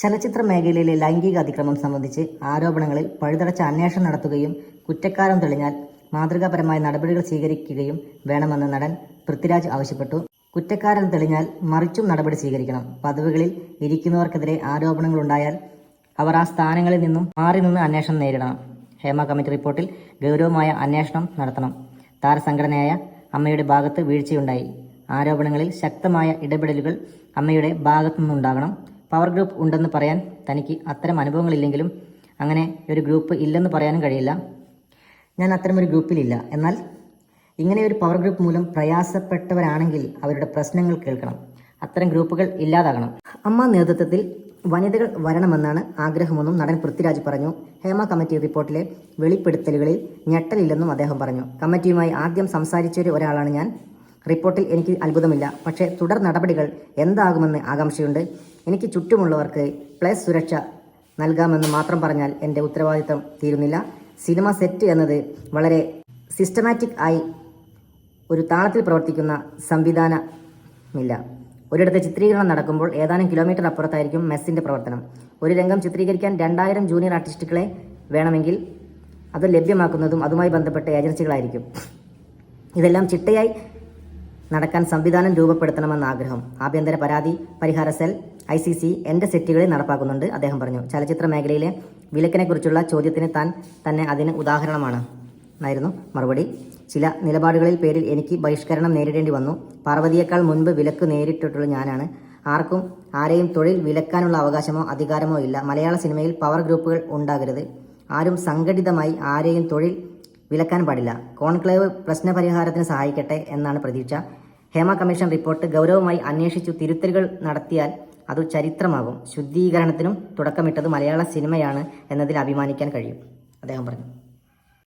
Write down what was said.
ചലച്ചിത്ര മേഖലയിലെ ലൈംഗിക അതിക്രമം സംബന്ധിച്ച് ആരോപണങ്ങളിൽ പഴുതടച്ച അന്വേഷണം നടത്തുകയും കുറ്റക്കാരൻ തെളിഞ്ഞാൽ മാതൃകാപരമായ നടപടികൾ സ്വീകരിക്കുകയും വേണമെന്ന് നടൻ പൃഥ്വിരാജ് ആവശ്യപ്പെട്ടു. കുറ്റക്കാരൻ തെളിഞ്ഞാൽ മറിച്ചും നടപടി സ്വീകരിക്കണം. പദവികളിൽ ഇരിക്കുന്നവർക്കെതിരെ ആരോപണങ്ങളുണ്ടായാൽ അവർ ആ സ്ഥാനങ്ങളിൽ നിന്നും മാറി നിന്ന് അന്വേഷണം നേരിടണം. ഹേമ കമ്മിറ്റി റിപ്പോർട്ടിൽ ഗൗരവമായ അന്വേഷണം നടത്തണം. താരസംഘടനയായ അമ്മയുടെ ഭാഗത്ത് വീഴ്ചയുണ്ടായി. ആരോപണങ്ങളിൽ ശക്തമായ ഇടപെടലുകൾ അമ്മയുടെ ഭാഗത്തു നിന്നുണ്ടാകണം. പവർ ഗ്രൂപ്പ് ഉണ്ടെന്ന് പറയാൻ തനിക്ക് അത്തരം അനുഭവങ്ങളില്ലെങ്കിലും അങ്ങനെ ഒരു ഗ്രൂപ്പ് ഇല്ലെന്ന് പറയാനും കഴിയില്ല. ഞാൻ അത്തരമൊരു ഗ്രൂപ്പിലില്ല. എന്നാൽ ഇങ്ങനെ ഒരു പവർ ഗ്രൂപ്പ് മൂലം പ്രയാസപ്പെട്ടവരാണെങ്കിൽ അവരുടെ പ്രശ്നങ്ങൾ കേൾക്കണം. അത്തരം ഗ്രൂപ്പുകൾ ഇല്ലാതാകണം. അമ്മ നേതൃത്വത്തിൽ വനിതകൾ വരണമെന്നാണ് ആഗ്രഹമെന്നും നടൻ പൃഥ്വിരാജ് പറഞ്ഞു. ഹേമ കമ്മിറ്റി റിപ്പോർട്ടിലെ വെളിപ്പെടുത്തലുകളിൽ ഞെട്ടലില്ലെന്നും അദ്ദേഹം പറഞ്ഞു. കമ്മിറ്റിയുമായി ആദ്യം സംസാരിച്ച ഒരാളാണ് ഞാൻ. റിപ്പോർട്ടിൽ എനിക്ക് അത്ഭുതമില്ല. പക്ഷേ തുടർ നടപടികൾ എന്താകുമെന്ന് ആകാംക്ഷയുണ്ട്. എനിക്ക് ചുറ്റുമുള്ളവർക്ക് പ്ലസ് സുരക്ഷ നൽകാമെന്ന് മാത്രം പറഞ്ഞാൽ എൻ്റെ ഉത്തരവാദിത്തം തീരുന്നില്ല. സിനിമ സെറ്റ് എന്നത് വളരെ സിസ്റ്റമാറ്റിക് ആയി ഒരു താളത്തിൽ പ്രവർത്തിക്കുന്ന സംവിധാനമില്ല. ഒരിടത്ത് ചിത്രീകരണം നടക്കുമ്പോൾ ഏതാനും കിലോമീറ്റർ അപ്പുറത്തായിരിക്കും മെസ്സിൻ്റെ പ്രവർത്തനം. ഒരു രംഗം ചിത്രീകരിക്കാൻ 2000 ജൂനിയർ ആർട്ടിസ്റ്റുകളെ വേണമെങ്കിൽ അത് ലഭ്യമാക്കുന്നതും അതുമായി ബന്ധപ്പെട്ട ഏജൻസികളായിരിക്കും. ഇതെല്ലാം ചിട്ടയായി നടക്കാൻ സംവിധാനം രൂപപ്പെടുത്തണമെന്ന ആഗ്രഹം ആഭ്യന്തര പരാതി പരിഹാര സെൽ ICC എൻ്റെ സെറ്റുകളിൽ നടപ്പാക്കുന്നുണ്ട്, അദ്ദേഹം പറഞ്ഞു. ചലച്ചിത്ര മേഖലയിലെ വിലക്കിനെക്കുറിച്ചുള്ള ചോദ്യത്തിന് താൻ തന്നെ അതിന് ഉദാഹരണമാണ് എന്നായിരുന്നു മറുപടി. ചില നിലപാടുകളിൽ പേരിൽ എനിക്ക് ബഹിഷ്കരണം നേരിടേണ്ടി വന്നു. പാർവതിയേക്കാൾ മുൻപ് വിലക്ക് നേരിട്ടിട്ടുള്ള ഞാനാണ്. ആർക്കും ആരെയും തൊഴിൽ വിലക്കാനുള്ള അവകാശമോ അധികാരമോ ഇല്ല. മലയാള സിനിമയിൽ പവർ ഗ്രൂപ്പുകൾ ഉണ്ടാകരുത്. ആരും സംഘടിതമായി ആരെയും തൊഴിൽ വിലക്കാൻ പാടില്ല. കോൺക്ലേവ് പ്രശ്നപരിഹാരത്തിന് സഹായിക്കട്ടെ എന്നാണ് പ്രതീക്ഷ. ഹേമ കമ്മീഷൻ റിപ്പോർട്ട് ഗൗരവമായി അന്വേഷിച്ചു തിരുത്തലുകൾ നടത്തിയാൽ അത് ചരിത്രമാകും. ശുദ്ധീകരണത്തിനും തുടക്കമിട്ടത് മലയാള സിനിമയാണ് എന്നതിൽ അഭിമാനിക്കാൻ കഴിയും, അദ്ദേഹം പറഞ്ഞു.